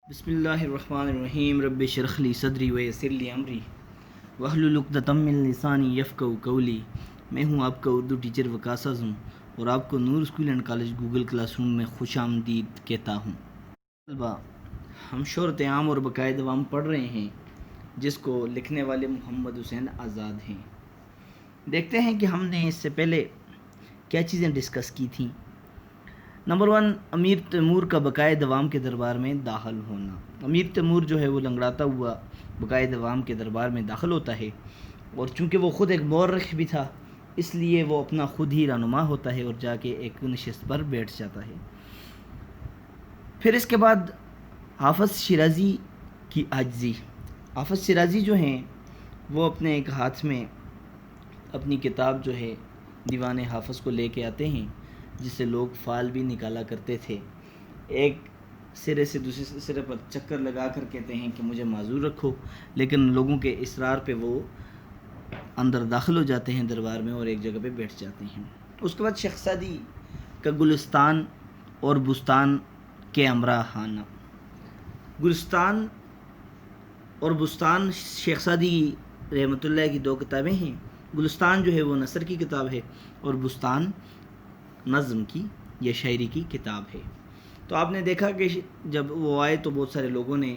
بسم اللہ الرحمن الرحیم رب اشرح لی صدری ویسر لی امری واحلل عقدۃ من لسانی یفقہوا قولی۔ میں ہوں آپ کا اردو ٹیچر وقاص اعظم اور آپ کو Noor school and college Google classroom میں خوش آمدید کہتا ہوں۔ طلبہ، ہم شہرت عام اور بقائے دوام پڑھ رہے ہیں جس کو لکھنے والے محمد حسین آزاد ہیں۔ دیکھتے ہیں کہ ہم نے اس سے پہلے کیا چیزیں ڈسکس کی تھیں۔ نمبر 1، امیر تیمور کا بقائے دوام کے دربار میں داخل ہونا۔ امیر تیمور جو ہے وہ لنگڑاتا ہوا بقائے دوام کے دربار میں داخل ہوتا ہے، اور چونکہ وہ خود ایک مورخ بھی تھا اس لیے وہ اپنا خود ہی رہنما ہوتا ہے اور جا کے ایک نشست پر بیٹھ جاتا ہے۔ پھر اس کے بعد حافظ شیرازی کی عاجزی۔ حافظ شیرازی جو ہیں وہ اپنے ایک ہاتھ میں اپنی کتاب جو ہے دیوان حافظ کو لے کے آتے ہیں، جس سے لوگ فال بھی نکالا کرتے تھے۔ ایک سرے سے دوسرے سرے پر چکر لگا کر کہتے ہیں کہ مجھے معذور رکھو، لیکن لوگوں کے اصرار پہ وہ اندر داخل ہو جاتے ہیں دربار میں اور ایک جگہ پہ بیٹھ جاتے ہیں۔ اس کے بعد شیخ سعدی کا گلستان اور بستان کے ہمراہانہ۔ گلستان اور بستان شیخ سعدی رحمۃ اللہ کی 2 کتابیں ہیں۔ گلستان جو ہے وہ نثر کی کتاب ہے اور بستان نظم کی یا شاعری کی کتاب ہے۔ تو آپ نے دیکھا کہ جب وہ آئے تو بہت سارے لوگوں نے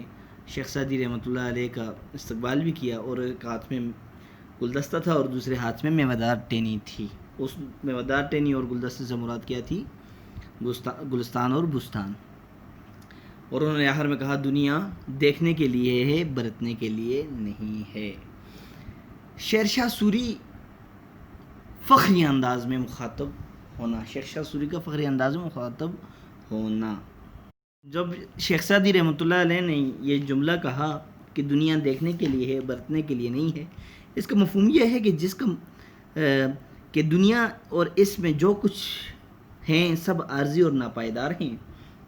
شیخ سعدی رحمۃ اللہ علیہ کا استقبال بھی کیا، اور ایک ہاتھ میں گلدستہ تھا اور دوسرے ہاتھ میں میوہ ٹینی تھی۔ اس میوہ ٹینی اور گلدستے سے مراد کیا تھی؟ گلستان اور بستان۔ اور انہوں نے آخر میں کہا دنیا دیکھنے کے لیے ہے، برتنے کے لیے نہیں ہے۔ شیرشاہ سوری فخری انداز میں مخاطب ہونا۔ شیرشاہ سوری کا فخری انداز میں مخاطب ہونا۔ جب شیخ سعدی رحمۃ اللہ علیہ نے یہ جملہ کہا کہ دنیا دیکھنے کے لیے ہے، برتنے کے لیے نہیں ہے، اس کا مفہوم یہ ہے کہ دنیا اور اس میں جو کچھ ہیں سب عارضی اور ناپائیدار ہیں۔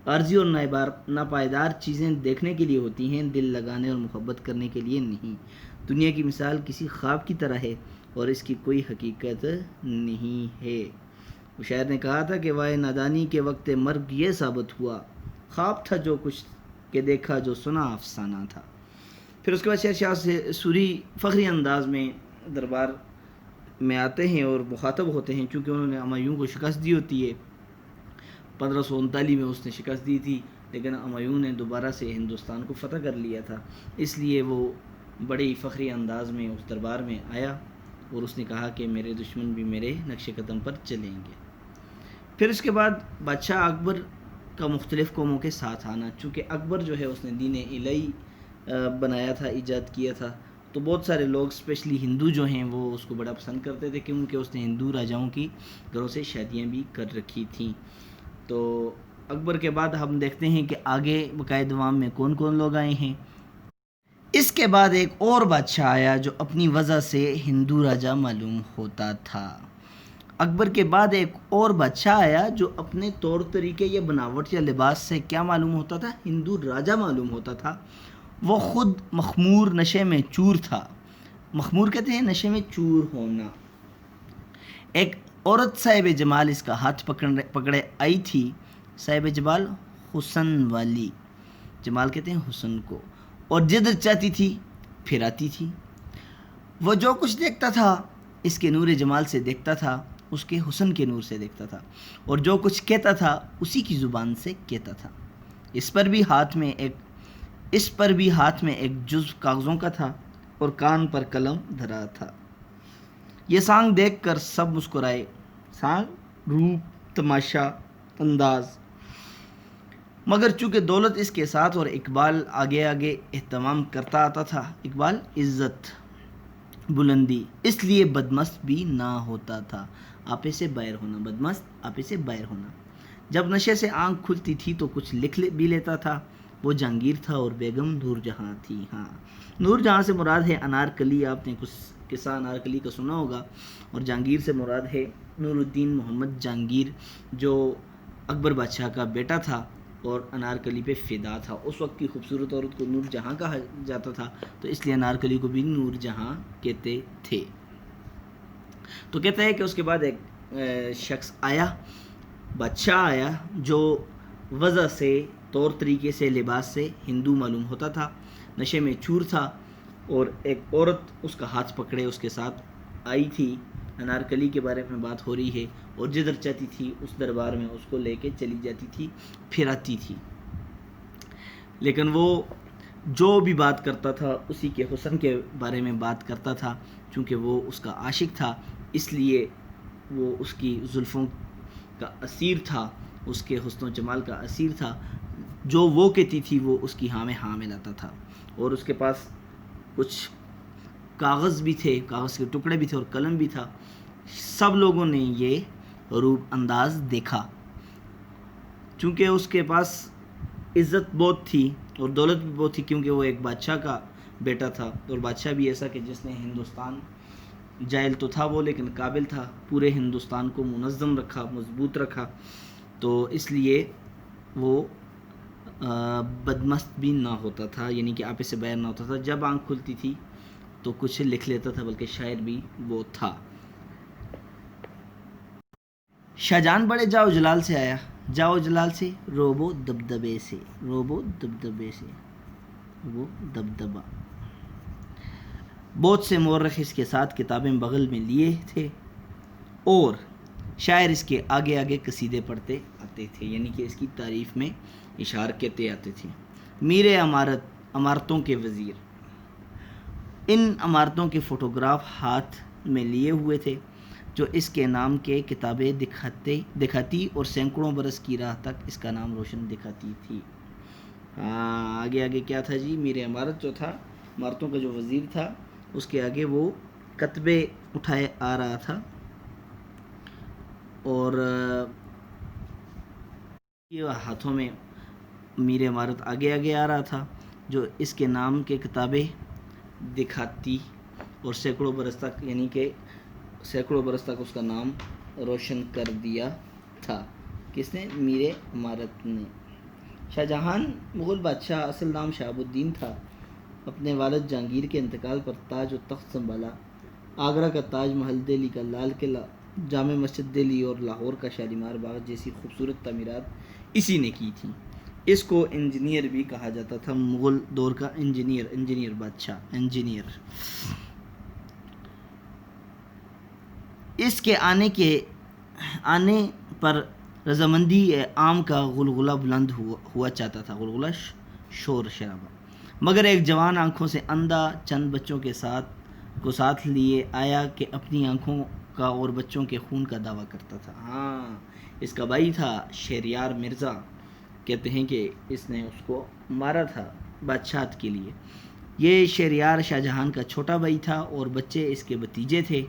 عارضی اور ناپائیدار چیزیں دیکھنے کے لیے ہوتی ہیں، دل لگانے اور محبت کرنے کے لیے نہیں۔ دنیا کی مثال کسی خواب کی طرح ہے اور اس کی کوئی حقیقت نہیں ہے۔ وہ شاعر نے کہا تھا کہ وائے نادانی کے وقت مرگ یہ ثابت ہوا، خواب تھا جو کچھ کہ دیکھا جو سنا افسانہ تھا۔ پھر اس کے بعد شیرشاہ سوری فخری انداز میں دربار میں آتے ہیں اور مخاطب ہوتے ہیں، چونکہ انہوں نے ہمایوں کو شکست دی ہوتی ہے۔ 1539 میں اس نے شکست دی تھی، لیکن ہمایوں نے دوبارہ سے ہندوستان کو فتح کر لیا تھا، اس لیے وہ بڑے ہی فخری انداز میں اس دربار میں آیا اور اس نے کہا کہ میرے دشمن بھی میرے نقش قدم پر چلیں گے۔ پھر اس کے بعد بادشاہ اکبر کا مختلف قوموں کے ساتھ آنا۔ چونکہ اکبر جو ہے اس نے دین الہی بنایا تھا، ایجاد کیا تھا، تو بہت سارے لوگ اسپیشلی ہندو جو ہیں وہ اس کو بڑا پسند کرتے تھے، کیونکہ اس نے ہندو راجاؤں کی گھروں سے شادیاں بھی کر رکھی تھیں۔ تو اکبر کے بعد ہم دیکھتے ہیں کہ آگے بقائے دوام میں کون کون لوگ آئے ہیں۔ اس کے بعد ایک اور بادشاہ آیا جو اپنی وجہ سے ہندو راجا معلوم ہوتا تھا۔ اکبر کے بعد ایک اور بادشاہ آیا جو اپنے طور طریقے یا بناوٹ یا لباس سے کیا معلوم ہوتا تھا؟ ہندو راجا معلوم ہوتا تھا۔ وہ خود مخمور نشے میں چور تھا۔ مخمور کہتے ہیں نشے میں چور ہونا۔ ایک عورت صاحب جمال اس کا ہاتھ پکڑے آئی تھی۔ صاحب جمال حسن والی، جمال کہتے ہیں حسن کو، اور جدھر چاہتی تھی پھر آتی تھی۔ وہ جو کچھ دیکھتا تھا اس کے نور جمال سے دیکھتا تھا، اس کے حسن کے نور سے دیکھتا تھا، اور جو کچھ کہتا تھا اسی کی زبان سے کہتا تھا۔ اس پر بھی ہاتھ میں ایک جزو کاغذوں کا تھا اور کان پر قلم دھرا تھا۔ یہ سانگ دیکھ کر سب مسکرائے۔ سانگ، روپ، تماشا، انداز، مگر چونکہ دولت اس کے ساتھ اور اقبال آگے آگے اہتمام کرتا آتا تھا، اقبال عزت، بلندی، اس لیے بدمست بھی نہ ہوتا تھا۔ آپے سے باہر ہونا، بدمست، آپے سے باہر ہونا۔ جب نشے سے آنکھ کھلتی تھی تو کچھ لکھ بھی لیتا تھا۔ وہ جہانگیر تھا اور بیگم نور جہاں تھی۔ ہاں، نور جہاں سے مراد ہے انارکلی۔ آپ نے کچھ قصہ انارکلی کا سنا ہوگا، اور جہانگیر سے مراد ہے نور الدین محمد جہانگیر، جو اکبر بادشاہ کا بیٹا تھا اور انارکلی پہ فدا تھا۔ اس وقت کی خوبصورت عورت کو نور جہاں کہا جاتا تھا، تو اس لیے انارکلی کو بھی نور جہاں کہتے تھے۔ تو کہتا ہے کہ اس کے بعد ایک شخص آیا، بادشاہ آیا، جو وضع سے طور طریقے سے، لباس سے ہندو معلوم ہوتا تھا، نشے میں چور تھا، اور ایک عورت اس کا ہاتھ پکڑے اس کے ساتھ آئی تھی. انارکلی کے بارے میں بات ہو رہی ہے، اور جدھر چاہتی تھی اس دربار میں اس کو لے کے چلی جاتی تھی، پھراتی تھی. لیکن وہ جو بھی بات کرتا تھا اسی کے حسن کے بارے میں بات کرتا تھا، چونکہ وہ اس کا عاشق تھا، اس لیے وہ اس کی زلفوں کا اسیر تھا، اس کے حسن و جمال کا اسیر تھا. جو وہ کہتی تھی وہ اس کی ہاں میں ہاں ملاتا تھا. اور اس کے پاس کچھ کاغذ بھی تھے، کاغذ کے ٹکڑے بھی تھے اور قلم بھی تھا. سب لوگوں نے یہ روپ انداز دیکھا. چونکہ اس کے پاس عزت بہت تھی اور دولت بھی بہت تھی، کیونکہ وہ ایک بادشاہ کا بیٹا تھا، اور بادشاہ بھی ایسا کہ جس نے ہندوستان، جاہل تو تھا وہ لیکن قابل تھا، پورے ہندوستان کو منظم رکھا، مضبوط رکھا. تو اس لیے وہ بدمست بھی نہ ہوتا تھا، یعنی کہ آپے سے باہر نہ ہوتا تھا. جب آنکھ کھلتی تھی تو کچھ لکھ لیتا تھا، بلکہ شاعر بھی وہ تھا. شاہجہان بڑے جاؤ جلال سے آیا، جاؤ جلال سے روبو دبدبے سے، روبو دبدبے سے، وہ دبدبا. بہت سے مورخ اس کے ساتھ کتابیں بغل میں لیے تھے، اور شاعر اس کے آگے آگے قصیدے پڑھتے آتے تھے، یعنی کہ اس کی تعریف میں اشعار کہتے آتے تھے. میر عمارت، عمارتوں کے وزیر. ان عمارتوں کے فوٹوگراف ہاتھ میں لیے ہوئے تھے، جو اس کے نام کے کتابیں دکھاتی اور سینکڑوں برس کی راہ تک اس کا نام روشن دکھاتی تھی. آگے آگے کیا تھا جی؟ میر عمارت جو تھا، عمارتوں کا جو وزیر تھا، اس کے آگے وہ کتبے اٹھائے آ رہا تھا، اور یہ ہاتھوں میں میر عمارت آگے آگے آ رہا تھا، جو اس کے نام کے کتابیں دکھاتی اور سینکڑوں برس تک، یعنی کہ سینکڑوں برس تک اس کا نام روشن کر دیا تھا. کس نے؟ میر عمارت نے. شاہجہان مغل بادشاہ، اصل نام شہاب الدین تھا. اپنے والد جہانگیر کے انتقال پر تاج و تخت سنبھالا. آگرہ کا تاج محل، دہلی کا لال قلعہ، جامع مسجد دہلی اور لاہور کا شالیمار باغ جیسی خوبصورت تعمیرات اسی نے کی تھی. اس کو انجینئر بھی کہا جاتا تھا، مغل دور کا انجینئر بادشاہ، انجینئر. اس کے آنے پر رضامندی عام کا غلغلہ بلند ہوا چاہتا تھا، غلغلہ شور شرابہ. مگر ایک جوان آنکھوں سے اندھا چند بچوں کے ساتھ لیے آیا کہ اپنی آنکھوں کا اور بچوں کے خون کا دعویٰ کرتا تھا. اس کا بھائی تھا شہریار مرزا. کہتے ہیں کہ اس نے اس کو مارا تھا بادشاہت کے لیے. یہ شہریار شاہجہان کا چھوٹا بھائی تھا اور بچے اس کے بھتیجے تھے.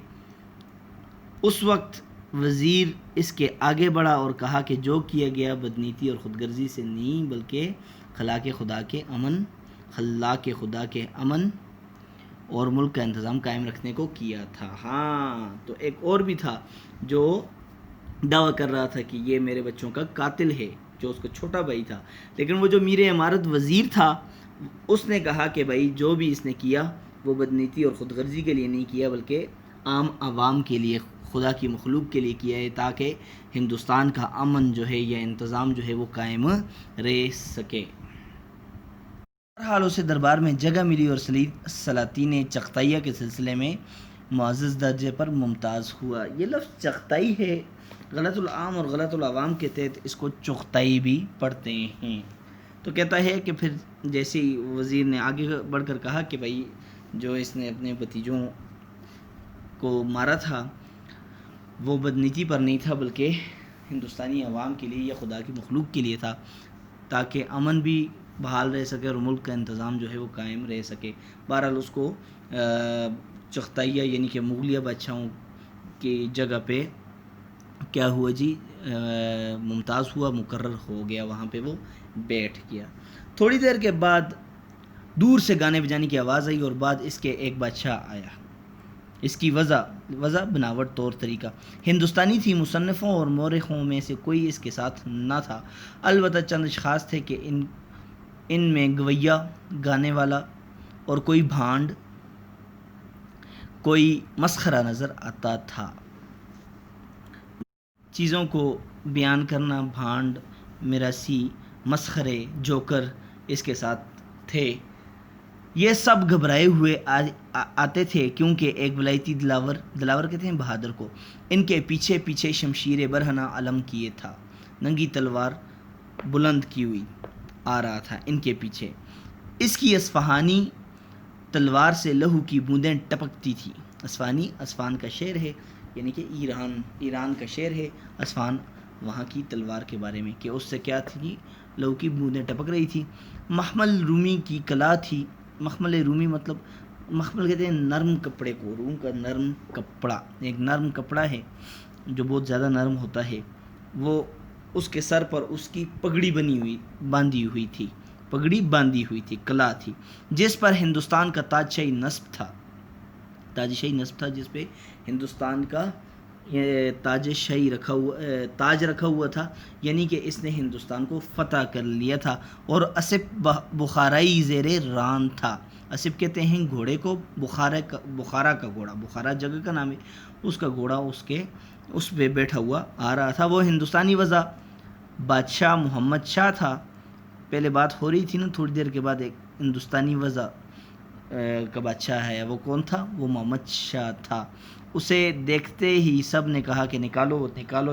اس وقت وزیر اس کے آگے بڑھا اور کہا کہ جو کیا گیا بدنیتی اور خود غرضی سے نہیں، بلکہ خلاق خدا کے امن اور ملک کا انتظام قائم رکھنے کو کیا تھا. تو ایک اور بھی تھا جو دعویٰ کر رہا تھا کہ یہ میرے بچوں کا قاتل ہے، جو اس کا چھوٹا بھائی تھا. لیکن وہ جو میر عمارت وزیر تھا، اس نے کہا کہ بھائی جو بھی اس نے کیا وہ بدنیتی اور خود غرضی کے لیے نہیں کیا، بلکہ عام عوام کے لیے، خدا کی مخلوق کے لیے کیا ہے، تاکہ ہندوستان کا امن جو ہے یا انتظام جو ہے وہ قائم رہ سکے. بہرحال اسے دربار میں جگہ ملی اور سلاطین چغتائیہ کے سلسلے میں معزز درجے پر ممتاز ہوا. یہ لفظ چغتائی ہے، غلط العام اور غلط العوام کے تحت اس کو چغتائی بھی پڑھتے ہیں. تو کہتا ہے کہ پھر جیسے ہی وزیر نے آگے بڑھ کر کہا کہ بھائی جو اس نے اپنے بھتیجوں کو مارا تھا وہ بدنیتی پر نہیں تھا، بلکہ ہندوستانی عوام کے لیے یا خدا کی مخلوق کے لیے تھا، تاکہ امن بھی بحال رہ سکے اور ملک کا انتظام جو ہے وہ قائم رہ سکے. بہرحال اس کو چغتائیہ یعنی کہ مغلیہ بادشاہوں کی جگہ پہ کیا ہوا جی؟ ممتاز ہوا، مقرر ہو گیا، وہاں پہ وہ بیٹھ گیا. تھوڑی دیر کے بعد دور سے گانے بجانے کی آواز آئی اور بعد اس کے ایک بادشاہ آیا. اس کی وضع بناوٹ طور طریقہ ہندوستانی تھی. مصنفوں اور مورخوں میں سے کوئی اس کے ساتھ نہ تھا، البتہ چند اشخاص تھے کہ ان میں گویا، گانے والا اور کوئی بھانڈ، کوئی مسخرہ نظر آتا تھا. چیزوں کو بیان کرنا، بھانڈ، میراثی مسخرے، جوکر اس کے ساتھ تھے۔ یہ سب گھبرائے ہوئے آتے تھے کیونکہ ایک ولایتی دلاور کہتے ہیں بہادر کو، ان کے پیچھے پیچھے شمشیر برہنہ علم کیے تھا، ننگی تلوار بلند کی ہوئی آ رہا تھا ان کے پیچھے۔ اس کی اصفہانی تلوار سے لہو کی بوندیں ٹپکتی تھی۔ اصفہانی اصفہان کا شعر ہے، یعنی کہ ایران کا شعر ہے، اصفہان وہاں کی تلوار کے بارے میں کہ اس سے کیا تھی، لہو کی بوندیں ٹپک رہی تھی۔ مخمل رومی کی کلا تھی۔ مخمل رومی مطلب، مخمل کہتے ہیں نرم کپڑے کو، روم کا نرم کپڑا، ایک نرم کپڑا ہے جو بہت زیادہ نرم ہوتا ہے، وہ اس کے سر پر اس کی پگڑی باندھی ہوئی تھی، پگڑی باندھی ہوئی تھی، کلا تھی، جس پر ہندوستان کا تاج شاہی نصب تھا، جس پہ ہندوستان کا تاج شاہی تاج رکھا ہوا تھا، یعنی کہ اس نے ہندوستان کو فتح کر لیا تھا۔ اور اسب بخارائی زیر ران تھا۔ اسب کہتے ہیں گھوڑے کو، بخارا کا گھوڑا، بخارا جگہ کا نام ہے، اس کا گھوڑا اس پہ بیٹھا ہوا آ رہا تھا۔ وہ ہندوستانی وضع بادشاہ محمد شاہ تھا۔ پہلے بات ہو رہی تھی نا، تھوڑی دیر کے بعد ایک ہندوستانی وضع کا بادشاہ ہے، وہ کون تھا؟ وہ محمد شاہ تھا۔ اسے دیکھتے ہی سب نے کہا کہ نکالو،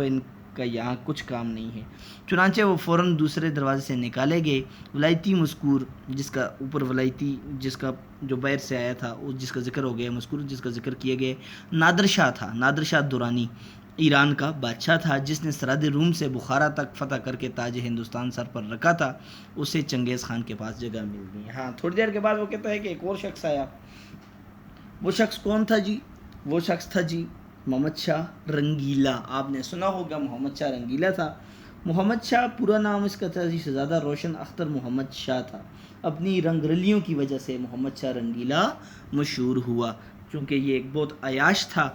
ان کا یہاں کچھ کام نہیں ہے۔ چنانچہ وہ فوراً دوسرے دروازے سے نکالے گئے۔ ولایتی مذکور، جس کا اوپر ولایتی، جس کا جو باہر سے آیا تھا، جس کا ذکر ہو گیا، مذکور جس کا ذکر کیا گیا، نادر شاہ تھا۔ نادر شاہ درانی ایران کا بادشاہ تھا، جس نے سرحد روم سے بخارا تک فتح کر کے تاج ہندوستان سر پر رکھا تھا۔ اسے چنگیز خان کے پاس جگہ مل گئی۔ ہاں، تھوڑی دیر کے بعد وہ کہتا ہے کہ ایک اور شخص آیا۔ وہ شخص کون تھا جی؟ وہ شخص تھا جی محمد شاہ رنگیلا۔ آپ نے سنا ہوگا محمد شاہ رنگیلا تھا۔ محمد شاہ پورا نام اس کا تھا جی شہزادہ روشن اختر محمد شاہ تھا۔ اپنی رنگ رلیوں کی وجہ سے محمد شاہ رنگیلا مشہور ہوا، چونکہ یہ ایک بہت عیاش تھا،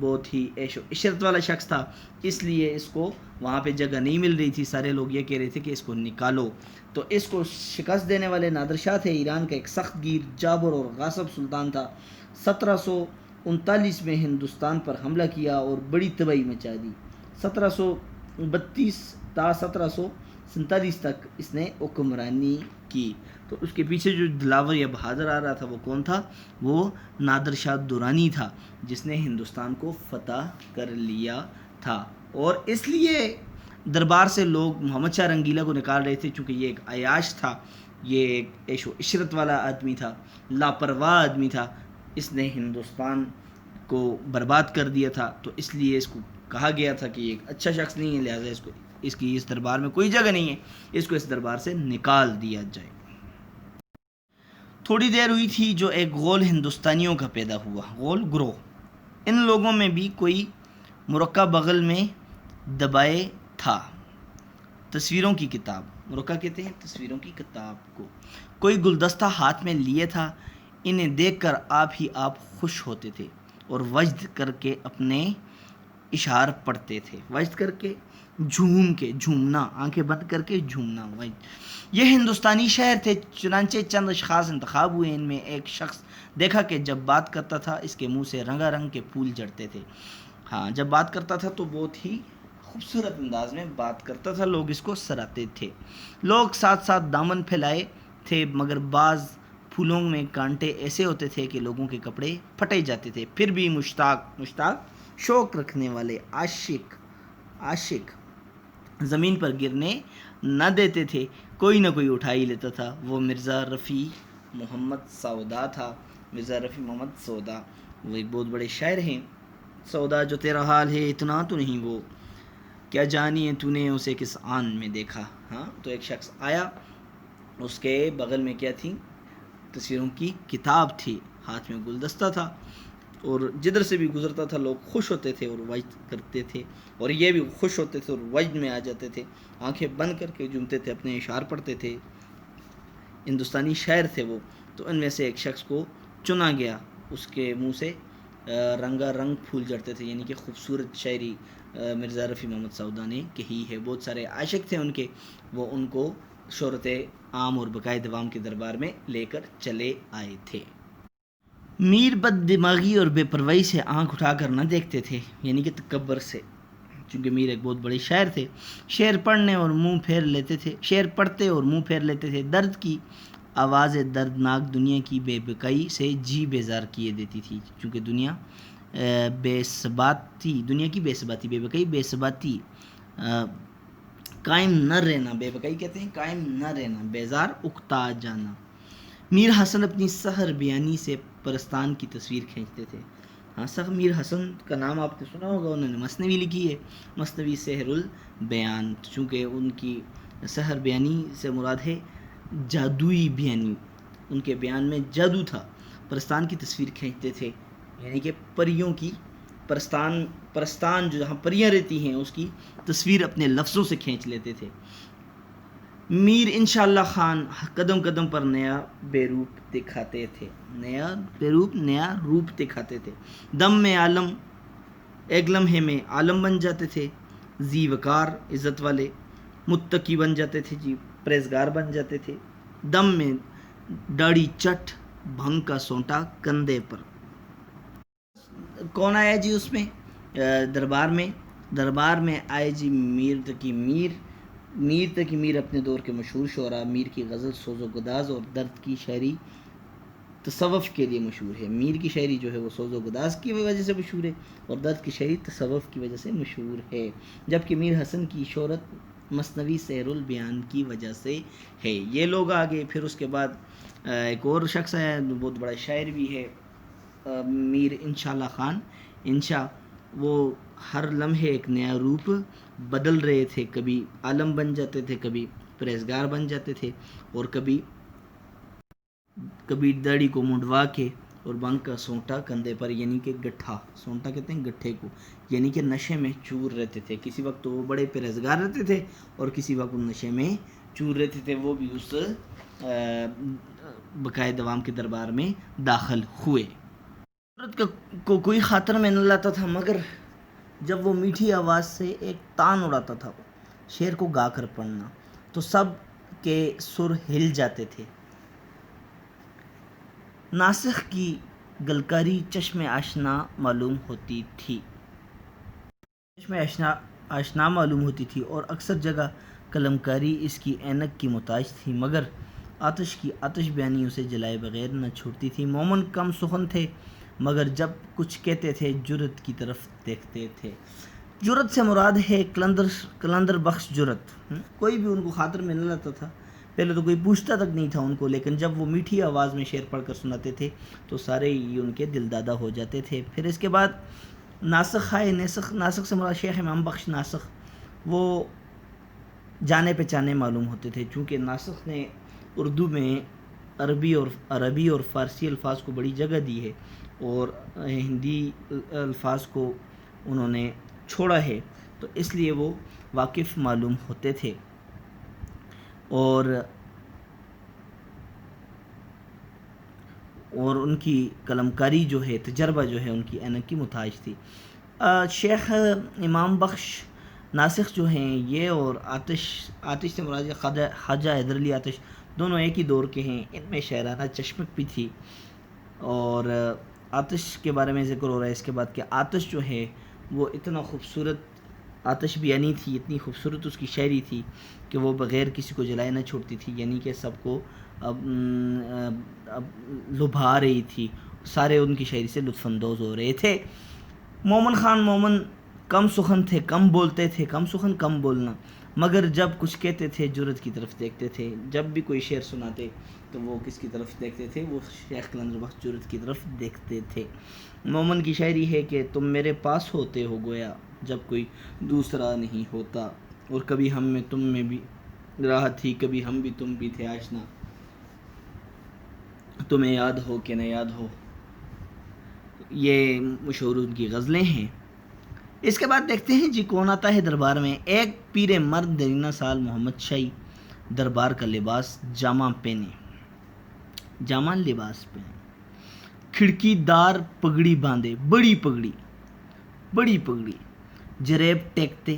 بہت ہی عیش و عشرت والا شخص تھا، اس لیے اس کو وہاں پہ جگہ نہیں مل رہی تھی۔ سارے لوگ یہ کہہ رہے تھے کہ اس کو نکالو، تو اس کو شکست دینے والے نادر شاہ تھے۔ ایران کا ایک سخت گیر، جابر اور غاصب سلطان تھا۔ 1739 میں ہندوستان پر حملہ کیا اور بڑی تباہی مچا دی۔ 1732 تا 1747 تک اس نے حکمرانی کی۔ تو اس کے پیچھے جو دلاور یا بہادر آ رہا تھا وہ کون تھا؟ وہ نادر شاہ درانی تھا، جس نے ہندوستان کو فتح کر لیا تھا۔ اور اس لیے دربار سے لوگ محمد شاہ رنگیلا کو نکال رہے تھے، چونکہ یہ ایک عیاش تھا، یہ ایک عیش و عشرت والا آدمی تھا، لاپرواہ آدمی تھا، اس نے ہندوستان کو برباد کر دیا تھا۔ تو اس لیے اس کو کہا گیا تھا کہ یہ ایک اچھا شخص نہیں ہے، لہٰذا اس کی اس دربار میں کوئی جگہ نہیں ہے، اس کو اس دربار سے نکال دیا جائے۔ تھوڑی دیر ہوئی تھی جو ایک غول ہندوستانیوں کا پیدا ہوا، غول گروہ۔ ان لوگوں میں بھی کوئی مرکہ بغل میں دبائے تھا، تصویروں کی کتاب، مرکہ کہتے ہیں تصویروں کی کتاب کو، کوئی گلدستہ ہاتھ میں لیے تھا۔ انہیں دیکھ کر آپ خوش ہوتے تھے اور وجد کر کے اپنے اشعار پڑھتے تھے۔ وجد کر کے جھومنا، آنکھیں بند کر کے جھومنا، وجد۔ یہ ہندوستانی شہر تھے، چنانچہ چند اشخاص انتخاب ہوئے۔ ان میں ایک شخص دیکھا کہ جب بات کرتا تھا اس کے منہ سے رنگا رنگ کے پھول جھڑتے تھے۔ ہاں، جب بات کرتا تھا تو بہت ہی خوبصورت انداز میں بات کرتا تھا، لوگ اس کو سراہتے تھے۔ لوگ ساتھ ساتھ دامن پھیلائے تھے، مگر بعض پھولوں میں کانٹے ایسے ہوتے تھے کہ لوگوں کے کپڑے پھٹے جاتے تھے۔ پھر بھی مشتاق شوق رکھنے والے عاشق زمین پر گرنے نہ دیتے تھے، کوئی نہ کوئی اٹھا ہی لیتا تھا۔ وہ مرزا رفیع محمد سودا تھا۔ مرزا رفیع محمد سودا وہ ایک بہت بڑے شاعر ہیں۔ سودا جو تیرا حال ہے اتنا تو نہیں، وہ کیا جانی ہے تو نے اسے کس آن میں دیکھا۔ ہاں، تو ایک شخص آیا، اس کے بغل میں کیا تھی؟ تصویروں کی کتاب تھی، ہاتھ میں گلدستہ تھا، اور جدھر سے بھی گزرتا تھا لوگ خوش ہوتے تھے اور وجد کرتے تھے، اور یہ بھی خوش ہوتے تھے اور وجد میں آ جاتے تھے، آنکھیں بند کر کے جھومتے تھے، اپنے اشعار پڑھتے تھے۔ ہندوستانی شاعر تھے وہ۔ تو ان میں سے ایک شخص کو چنا گیا، اس کے منہ سے رنگا رنگ پھول جڑتے تھے، یعنی کہ خوبصورت شاعری مرزا رفیع محمد سودا نے کہی ہے۔ بہت سارے عاشق تھے ان کے، وہ ان کو شہرت عام اور بقائے دوام کے دربار میں لے کر چلے آئے تھے۔ میر بد دماغی اور بے پرواہی سے آنکھ اٹھا کر نہ دیکھتے تھے، یعنی کہ تکبر سے، چونکہ میر ایک بہت بڑے شاعر تھے. شعر پڑھنے اور منہ پھیر لیتے تھے، شعر پڑھتے اور منہ پھیر لیتے تھے. درد کی آواز دردناک دنیا کی بے بکائی سے جی بیزار کیے دیتی تھی. چونکہ دنیا بے ثبات تھی، دنیا کی بے ثباتی، بے بکائی بے ثباتی، قائم نہ رہنا، بے بکائی کہتے ہیں قائم نہ رہنا، بیزار اکتا جانا. میر حسن اپنی سحر بیانی سے پرستان کی تصویر کھینچتے تھے. ہاں، میر حسن کا نام آپ نے سنا ہوگا، انہوں نے مثنوی لکھی ہے، مثنوی سحر البیان. چونکہ ان کی سحر بیانی سے مراد ہے جادوئی بیانی، ان کے بیان میں جادو تھا. پرستان کی تصویر کھینچتے تھے، یعنی کہ پریوں کی، پرستان جو جہاں پریاں رہتی ہیں اس کی تصویر اپنے لفظوں سے کھینچ لیتے تھے. میر انشاءاللہ خان قدم قدم پر نیا بے روپ دکھاتے تھے، نیا روپ دکھاتے تھے. دم میں عالم، ایک لمحے میں عالم بن جاتے تھے. ذی وقار، عزت والے. متقی بن جاتے تھے جی، پرہیزگار بن جاتے تھے. دم میں داڑھی چٹ، بھنگ کا سونٹا کندھے پر. کون آیا جی اس میں دربار میں آئے جی میر تقی میر اپنے دور کے مشہور شعراء. میر کی غزل سوز و گداز اور درد کی شاعری تصوف کے لیے مشہور ہے. میر کی شاعری جو ہے وہ سوز و گداز کی وجہ سے مشہور ہے اور درد کی شاعری تصوف کی وجہ سے مشہور ہے. جبکہ میر حسن کی شہرت مثنوی سحر البیان کی وجہ سے ہے. یہ لوگ آگے پھر اس کے بعد ایک اور شخص ہے بہت بڑا شاعر بھی ہے، میر انشاءاللہ خان. انشاء، وہ ہر لمحے ایک نیا روپ بدل رہے تھے. کبھی عالم بن جاتے تھے، کبھی پرہیزگار بن جاتے تھے، اور کبھی داڑھی کو منڈوا کے اور بھنگ کا سونٹا کندھے پر، یعنی کہ گٹھا، سونٹا کہتے ہیں گٹھے کو، یعنی کہ نشے میں چور رہتے تھے. کسی وقت تو وہ بڑے پرہیزگار رہتے تھے اور کسی وقت وہ نشے میں چور رہتے تھے. وہ بھی اس بقائے دوام کے دربار میں داخل ہوئے. عورت کو کوئی خاطر میں نہ لاتا تھا، مگر جب وہ میٹھی آواز سے ایک تان اڑاتا تھا شعر کو گا کر پڑھنا، تو سب کے سر ہل جاتے تھے. ناسخ کی گلکاری چشم آشنا معلوم ہوتی تھی، اور اکثر جگہ کلمکاری اس کی اینک کی محتاج تھی، مگر آتش کی آتش بیانی اسے جلائے بغیر نہ چھوڑتی تھی. مومن کم سخن تھے، مگر جب کچھ کہتے تھے جرت کی طرف دیکھتے تھے. جرت سے مراد ہے قلندر بخش جرت. کوئی بھی ان کو خاطر میں نہ لاتا تھا، پہلے تو کوئی پوچھتا تک نہیں تھا ان کو، لیکن جب وہ میٹھی آواز میں شعر پڑھ کر سناتے تھے تو سارے ہی ان کے دل دادہ ہو جاتے تھے. پھر اس کے بعد ناسخ آئے. ناسخ سے مراد شیخ امام بخش ناسخ، وہ جانے پہچانے معلوم ہوتے تھے، چونکہ ناسخ نے اردو میں عربی اور فارسی الفاظ کو بڑی جگہ دی ہے اور ہندی الفاظ کو انہوں نے چھوڑا ہے، تو اس لیے وہ واقف معلوم ہوتے تھے. اور ان کی قلمکاری جو ہے، تجربہ جو ہے، ان کی اینک کی محتاج تھی. شیخ امام بخش ناسخ جو ہیں یہ اور آتش سے مراد خواجہ حیدر علی آتش دونوں ایک ہی دور کے ہیں. ان میں شاعرانہ چشمک بھی تھی. اور آتش کے بارے میں ذکر ہو رہا ہے اس کے بعد کہ آتش جو ہے وہ اتنا خوبصورت آتش بیانی تھی، اتنی خوبصورت اس کی شاعری تھی کہ وہ بغیر کسی کو جلائے نہ چھوڑتی تھی، یعنی کہ سب کو لبھا رہی تھی. سارے ان کی شاعری سے لطف اندوز ہو رہے تھے. مومن خان مومن کم سخن تھے، کم بولتے تھے. کم سخن، کم بولنا، مگر جب کچھ کہتے تھے جرت کی طرف دیکھتے تھے. جب بھی کوئی شعر سناتے تو وہ کس کی طرف دیکھتے تھے؟ وہ شیخ قلندر بخش جرت کی طرف دیکھتے تھے. مومن کی شاعری ہے کہ تم میرے پاس ہوتے ہو گویا جب کوئی دوسرا نہیں ہوتا، اور کبھی ہم میں تم میں بھی راحت تھی، کبھی ہم بھی تم بھی تھے آشنا، تمہیں یاد ہو کہ نہ یاد ہو. یہ مشہور ان کی غزلیں ہیں. اس کے بعد دیکھتے ہیں جی کون آتا ہے دربار میں. ایک پیر مرد دیرینہ سال محمد شاہی دربار کا لباس جامہ لباس پہنے، کھڑکی دار پگڑی باندھے، بڑی پگڑی جریب ٹیکتے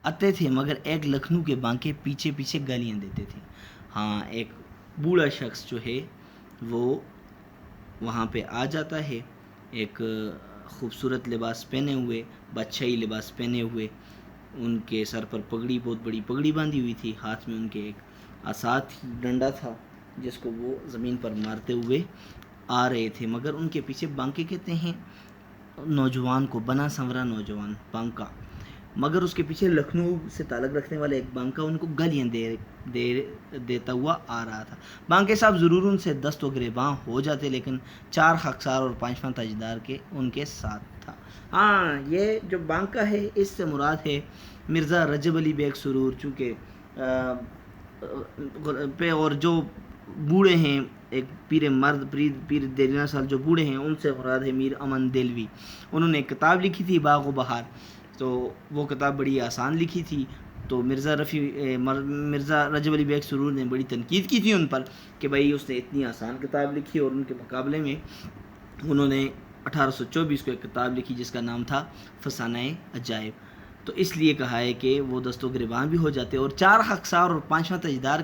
آتے تھے، مگر ایک لکھنؤ کے بانکے پیچھے گالیاں دیتے تھے. ہاں، ایک بوڑھا شخص جو ہے وہ وہاں پہ آ جاتا ہے، ایک خوبصورت لباس پہنے ہوئے، بادشاہی لباس پہنے ہوئے، ان کے سر پر پگڑی، بہت بڑی پگڑی باندھی ہوئی تھی، ہاتھ میں ان کے ایک عصا ڈنڈا تھا جس کو وہ زمین پر مارتے ہوئے آ رہے تھے، مگر ان کے پیچھے بانکے کہتے ہیں نوجوان کو، بنا سنورا نوجوان بانکا، مگر اس کے پیچھے لکھنؤ سے تعلق رکھنے والا ایک بانکا ان کو گالیاں دیتا ہوا آ رہا تھا۔ بانکے صاحب ضرور ان سے دست و گریباں ہو جاتے، لیکن 4 خاکسار اور 5واں تاجدار کے ان کے ساتھ تھا۔ ہاں، یہ جو بانکا ہے اس سے مراد ہے مرزا رجب علی بیگ سرور، چونکہ اور جو بوڑھے ہیں، ایک پیر مرد، پیر دیرینہ سال جو بوڑھے ہیں، ان سے مراد ہے میر امن دلوی۔ انہوں نے ایک کتاب لکھی تھی باغ و بہار، تو وہ کتاب بڑی آسان لکھی تھی، تو مرزا رجب علی بیگ سرور نے بڑی تنقید کی تھی ان پر کہ بھائی اس نے اتنی آسان کتاب لکھی، اور ان کے مقابلے میں انہوں نے 1824 کو ایک کتاب لکھی جس کا نام تھا فسانہ عجائب، تو اس لیے کہا ہے کہ وہ دست و گریباں بھی ہو جاتے، اور 4 خاکسار اور 5واں تاجدار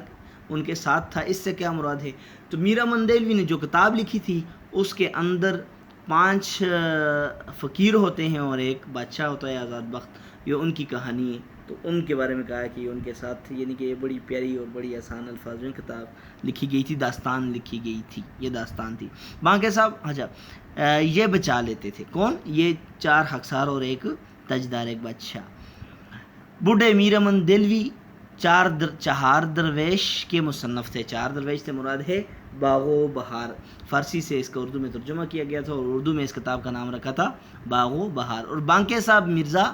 ان کے ساتھ تھا۔ اس سے کیا مراد ہے؟ تو میر امن دلوی نے جو کتاب لکھی تھی اس کے اندر 5 فقیر ہوتے ہیں اور ایک بادشاہ ہوتا ہے آزاد بخت، یہ ان کی کہانی ہے، تو ان کے بارے میں کہا ہے کہ یہ ان کے ساتھ تھی، یعنی کہ یہ بڑی پیاری اور بڑی آسان الفاظ میں کتاب لکھی گئی تھی، داستان لکھی گئی تھی، یہ داستان تھی۔ بانکے صاحب یہ بچا لیتے تھے، کون؟ یہ 4 خاکسار اور ایک تاجدار، ایک بادشاہ۔ بوڑھے میر امن دلوی 4 درویش کے مصنف تھے۔ 4 درویش سے مراد ہے باغ و بہار، فارسی سے اس کا اردو میں ترجمہ کیا گیا تھا، اور اردو میں اس کتاب کا نام رکھا تھا باغ و بہار۔ اور بانکے صاحب مرزا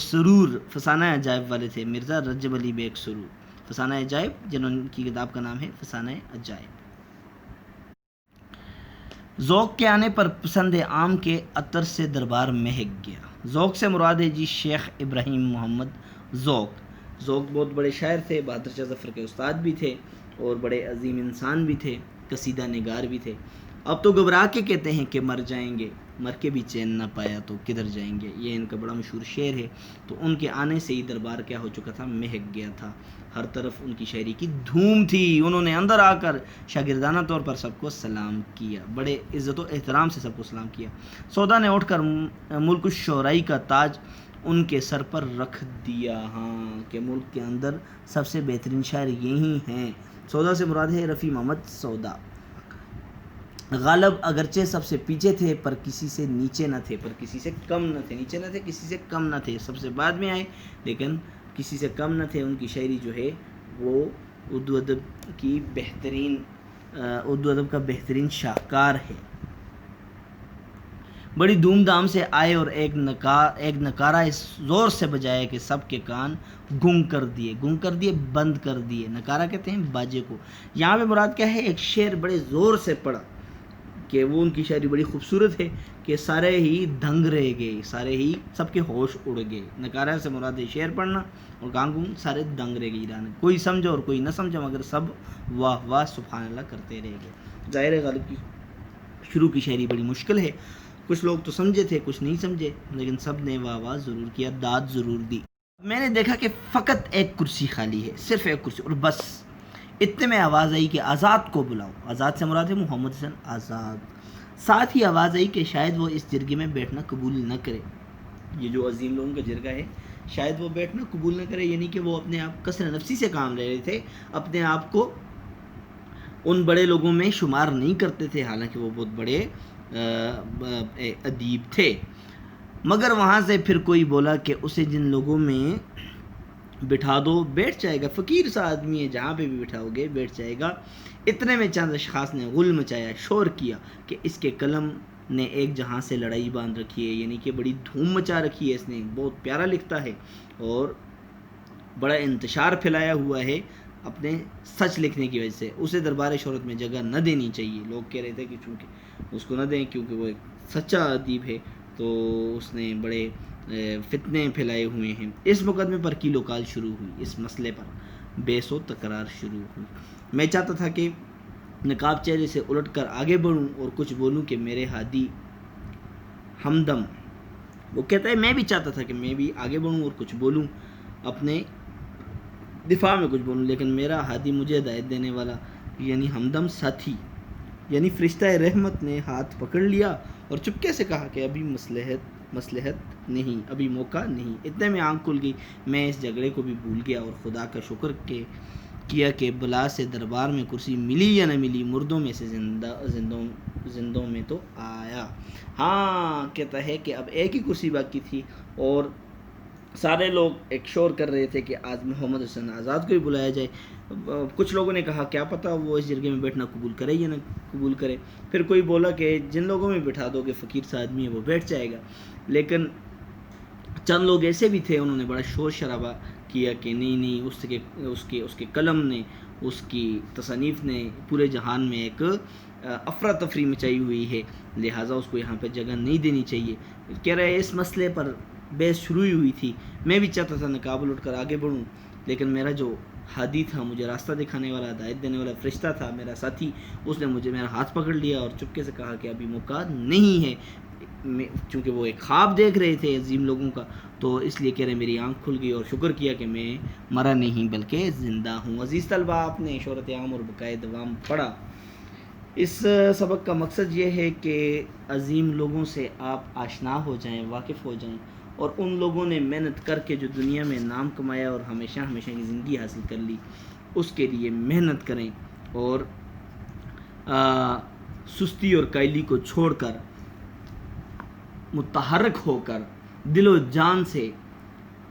سرور فسانہ عجائب والے تھے، مرزا رجب علی بیگ سرور فسانہ عجائب، جنہوں کی کتاب کا نام ہے فسانہ عجائب۔ ذوق کے آنے پر پسند عام کے عطر سے دربار مہک گیا۔ ذوق سے مراد ہے جی شیخ ابراہیم محمد ذوق بہت بڑے شاعر تھے، بہادر شاہ ظفر کے استاد بھی تھے، اور بڑے عظیم انسان بھی تھے، قصیدہ نگار بھی تھے۔ اب تو گھبرا کے کہتے ہیں کہ مر جائیں گے، مر کے بھی چین نہ پایا تو کدھر جائیں گے، یہ ان کا بڑا مشہور شعر ہے۔ تو ان کے آنے سے ہی دربار کیا ہو چکا تھا؟ مہک گیا تھا، ہر طرف ان کی شاعری کی دھوم تھی۔ انہوں نے اندر آ کر شاگردانہ طور پر سب کو سلام کیا، بڑے عزت و احترام سے سب کو سلام کیا۔ سودا نے اٹھ کر ملک الشعراء کا تاج ان کے سر پر رکھ دیا۔ ہاں، کہ ملک کے اندر سب سے بہترین شاعر یہی ہیں۔ سودا سے مراد ہے رفیع محمد سودا۔ غالب اگرچہ سب سے پیچھے تھے، پر کسی سے نیچے نہ تھے، پر کسی سے کم نہ تھے، نیچے نہ تھے، کسی سے کم نہ تھے، سب سے بعد میں آئے لیکن کسی سے کم نہ تھے۔ ان کی شاعری جو ہے وہ اردو ادب کا بہترین شاہکار ہے۔ بڑی دھوم دھام سے آئے اور ایک نکارہ اس زور سے بجایا کہ سب کے کان گنگ کر دیے، بند کر دیے۔ نکارہ کہتے ہیں باجے کو۔ یہاں پہ مراد کیا ہے؟ ایک شعر بڑے زور سے پڑا، کہ وہ ان کی شاعری بڑی خوبصورت ہے کہ سارے ہی دنگ رہ گئے، سب کے ہوش اڑ گئے۔ نکارہ سے مراد ہے شعر پڑھنا، اور گانگ گنگ سارے دنگ رہ گئے، کوئی سمجھا اور کوئی نہ سمجھا، مگر سب واہ واہ سبحان اللہ کرتے رہ گئے۔ ظاہر ہے غالب کی شروع کی شاعری بڑی مشکل ہے، کچھ لوگ تو سمجھے تھے، کچھ نہیں سمجھے، لیکن سب نے واہ واہ ضرور کیا، داد ضرور دی۔ میں نے دیکھا کہ فقط ایک کرسی خالی ہے، صرف ایک کرسی، اور بس۔ اتنے میں آواز آئی کہ آزاد کو بلاؤ۔ آزاد سے مراد ہے محمد حسین آزاد۔ ساتھ ہی آواز آئی کہ شاید وہ اس جرگے میں بیٹھنا قبول نہ کرے۔ یہ جو عظیم لوگوں کا جرگہ ہے، شاید وہ بیٹھنا قبول نہ کرے، یعنی کہ وہ اپنے آپ کثر نفسی سے کام لے رہے تھے، اپنے آپ کو ان بڑے لوگوں میں شمار نہیں کرتے تھے، حالانکہ وہ بہت بڑے ادیب تھے۔ مگر وہاں سے پھر کوئی بولا کہ اسے جن لوگوں میں بٹھا دو بیٹھ جائے گا، فقیر سا آدمی ہے، جہاں پہ بھی بٹھاؤ گے بیٹھ جائے گا۔ اتنے میں چند اشخاص نے غل مچایا، شور کیا کہ اس کے قلم نے ایک جہاں سے لڑائی باندھ رکھی ہے، یعنی کہ بڑی دھوم مچا رکھی ہے اس نے، بہت پیارا لکھتا ہے اور بڑا انتشار پھیلایا ہوا ہے اپنے سچ لکھنے کی وجہ سے، اسے دربار شہرت میں جگہ نہ دینی چاہیے۔ لوگ کہہ رہے تھے کہ چونکہ اس کو نہ دیں کیونکہ وہ ایک سچا ادیب ہے، تو اس نے بڑے فتنے پھیلائے ہوئے ہیں۔ اس مقدمے پر کیل و کال شروع ہوئی، اس مسئلے پر بحث و تکرار شروع ہوئی۔ میں چاہتا تھا کہ نقاب چہرے سے الٹ کر آگے بڑھوں اور کچھ بولوں کہ میرے ہادی ہمدم۔ وہ کہتا ہے میں بھی چاہتا تھا کہ میں بھی آگے بڑھوں اور کچھ بولوں، اپنے دفاع میں کچھ بولوں، لیکن میرا ہادی مجھے ہدایت دینے والا یعنی ہمدم ساتھی یعنی فرشتہ رحمت نے ہاتھ پکڑ لیا اور چپکے سے کہا کہ ابھی مصلحت نہیں، ابھی موقع نہیں۔ اتنے میں آنکھ کھل گئی، میں اس جھگڑے کو بھی بھول گیا اور خدا کا شکر کیا کہ بلا سے دربار میں کرسی ملی یا نہ ملی، مردوں میں سے زندوں میں تو آیا۔ ہاں کہتا ہے کہ اب ایک ہی کرسی باقی تھی اور سارے لوگ ایک شور کر رہے تھے کہ آج محمد حسین آزاد کو بھی بلایا جائے۔ کچھ لوگوں نے کہا کیا پتہ وہ اس جرگے میں بیٹھنا قبول کرے یا نہ قبول کرے۔ پھر کوئی بولا کہ جن لوگوں میں بٹھا دو گے فقیر سا آدمی ہے وہ بیٹھ جائے گا۔ لیکن چند لوگ ایسے بھی تھے، انہوں نے بڑا شور شرابہ کیا کہ نہیں اس کے قلم نے، اس کی تصانیف نے پورے جہان میں ایک افراتفری مچائی ہوئی ہے، لہٰذا اس کو یہاں پہ جگہ نہیں دینی چاہیے۔ کہہ رہے اس مسئلے پر بحث شروع ہوئی تھی، میں بھی چاہتا تھا نقاب اٹھ کر آگے بڑھوں، لیکن میرا جو ہادی تھا، مجھے راستہ دکھانے والا، ہدایت دینے والا فرشتہ تھا، میرا ساتھی، اس نے میرا ہاتھ پکڑ لیا اور چپکے سے کہا کہ ابھی موقع نہیں ہے۔ چونکہ وہ ایک خواب دیکھ رہے تھے عظیم لوگوں کا، تو اس لیے کہہ رہے میری آنکھ کھل گئی اور شکر کیا کہ میں مرا نہیں بلکہ زندہ ہوں۔ عزیز طلبہ، آپ نے شہرت عام اور بقائے دوام پڑھا۔ اس سبق کا مقصد یہ ہے کہ عظیم لوگوں سے آپ آشنا ہو جائیں، واقف ہو جائیں، اور ان لوگوں نے محنت کر کے جو دنیا میں نام کمایا اور ہمیشہ کی زندگی حاصل کر لی، اس کے لیے محنت کریں اور سستی اور کائلی کو چھوڑ کر متحرک ہو کر دل و جان سے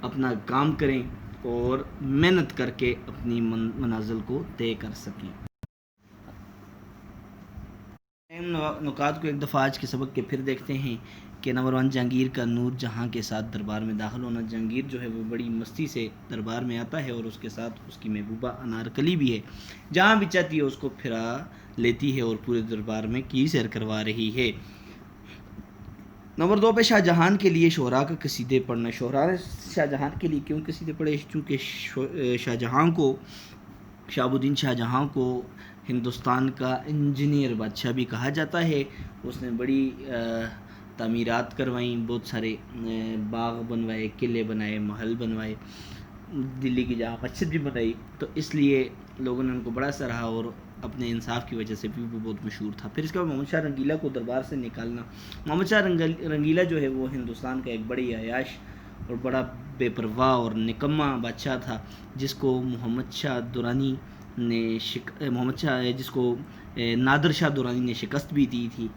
اپنا کام کریں اور محنت کر کے اپنی منازل کو طے کر سکیں۔ نکات کو ایک دفعہ آج کے سبق کے پھر دیکھتے ہیں کہ نمبر 1، جہانگیر کا نور جہاں کے ساتھ دربار میں داخل ہونا۔ جہانگیر جو ہے وہ بڑی مستی سے دربار میں آتا ہے اور اس کے ساتھ اس کی محبوبہ انارکلی بھی ہے، جہاں بھی چاہتی ہے اس کو پھرا لیتی ہے اور پورے دربار میں کی سیر کروا رہی ہے۔ نمبر 2 پہ شاہ جہان کے لیے شعراء کا قصیدے پڑھنا۔ شعراء نے شاہ جہان کے لیے کیوں قصیدے پڑھے؟ چونکہ شہاب الدین شاہ جہاں کو ہندوستان کا انجینئر بادشاہ بھی کہا جاتا ہے۔ اس نے بڑی تعمیرات کروائیں، بہت سارے باغ بنوائے، قلعے بنائے، محل بنوائے، دلی کی جامع مسجد بھی بنائی، تو اس لیے لوگوں نے ان کو بڑا سراہا اور اپنے انصاف کی وجہ سے بھی وہ بہت مشہور تھا۔ پھر اس کے بعد محمد شاہ رنگیلا کو دربار سے نکالنا۔ محمد شاہ رنگیلا جو ہے وہ ہندوستان کا ایک بڑی عیاش اور بڑا بے پرواہ اور نکما بادشاہ تھا، جس کو نادر شاہ درانی نے شکست بھی دی تھی۔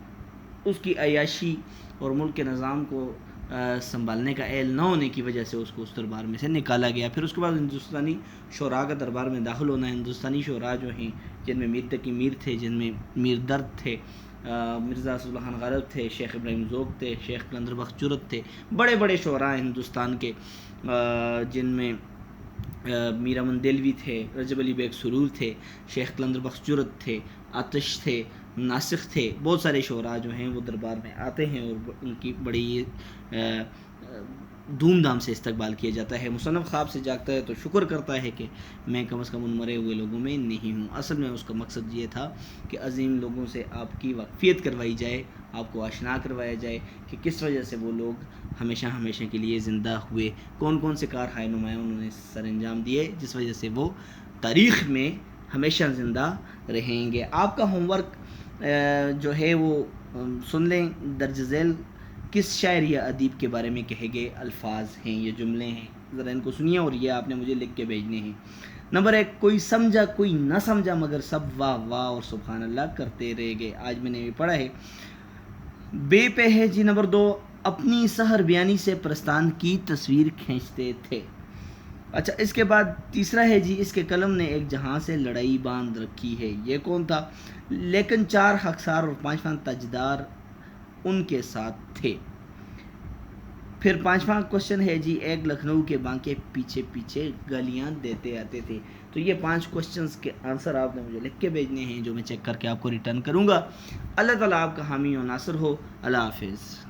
اس کی عیاشی اور ملک کے نظام کو سنبھالنے کا اہل نہ ہونے کی وجہ سے اس کو اس دربار میں سے نکالا گیا۔ پھر اس کے بعد ہندوستانی شعراء کا دربار میں داخل ہونا۔ ہندوستانی شعراء جو ہیں، جن میں میر تقی میر تھے، جن میں میر درد تھے، مرزا اسد اللہ خان غالب تھے، شیخ ابراہیم ذوق تھے، شیخ قلندر بخش جرت تھے، بڑے بڑے شعراء ہندوستان کے، جن میں میر امن دلوی تھے، رجب علی بیگ سرور تھے، شیخ قلندر بخش جرت تھے، آتش تھے، ناسخ تھے، بہت سارے شعراء جو ہیں وہ دربار میں آتے ہیں اور ان کی بڑی دھوم دھام سے استقبال کیا جاتا ہے۔ مصنف خواب سے جاگتا ہے تو شکر کرتا ہے کہ میں کم از کم ان مرے ہوئے لوگوں میں نہیں ہوں۔ اصل میں اس کا مقصد یہ تھا کہ عظیم لوگوں سے آپ کی واقفیت کروائی جائے، آپ کو آشنا کروایا جائے کہ کس وجہ سے وہ لوگ ہمیشہ کے لیے زندہ ہوئے، کون کون سے کارہائے نمایاں انہوں نے سر انجام دیے جس وجہ سے وہ تاریخ میں ہمیشہ زندہ رہیں گے۔ آپ کا ہوم ورک جو ہے وہ سن لیں، درج ذیل کس شاعر یا ادیب کے بارے میں کہے گئے الفاظ ہیں، یہ جملے ہیں، ذرا ان کو سنیے اور یہ آپ نے مجھے لکھ کے بھیجنے ہیں۔ نمبر 1، کوئی سمجھا کوئی نہ سمجھا مگر سب واہ واہ اور سبحان اللہ کرتے رہ گئے۔ آج میں نے یہ پڑھا ہے۔ بے پہ ہے جی نمبر 2، اپنی سحر بیانی سے پرستان کی تصویر کھینچتے تھے۔ اچھا، اس کے بعد تیسرا ہے جی، اس کے قلم نے ایک جہاں سے لڑائی باندھ رکھی ہے۔ یہ کون تھا؟ لیکن 4 خاکسار اور 5 تاجدار ان کے ساتھ تھے۔ پھر 5واں کوشچن ہے جی، ایک لکھنؤ کے بانکے پیچھے پیچھے گالیاں دیتے آتے تھے۔ تو یہ 5 کوشچنز کے آنسر آپ نے مجھے لکھ کے بھیجنے ہیں، جو میں چیک کر کے آپ کو ریٹرن کروں گا۔ اللہ تعالیٰ آپ کا حامی و ناصر ہو۔ اللہ حافظ۔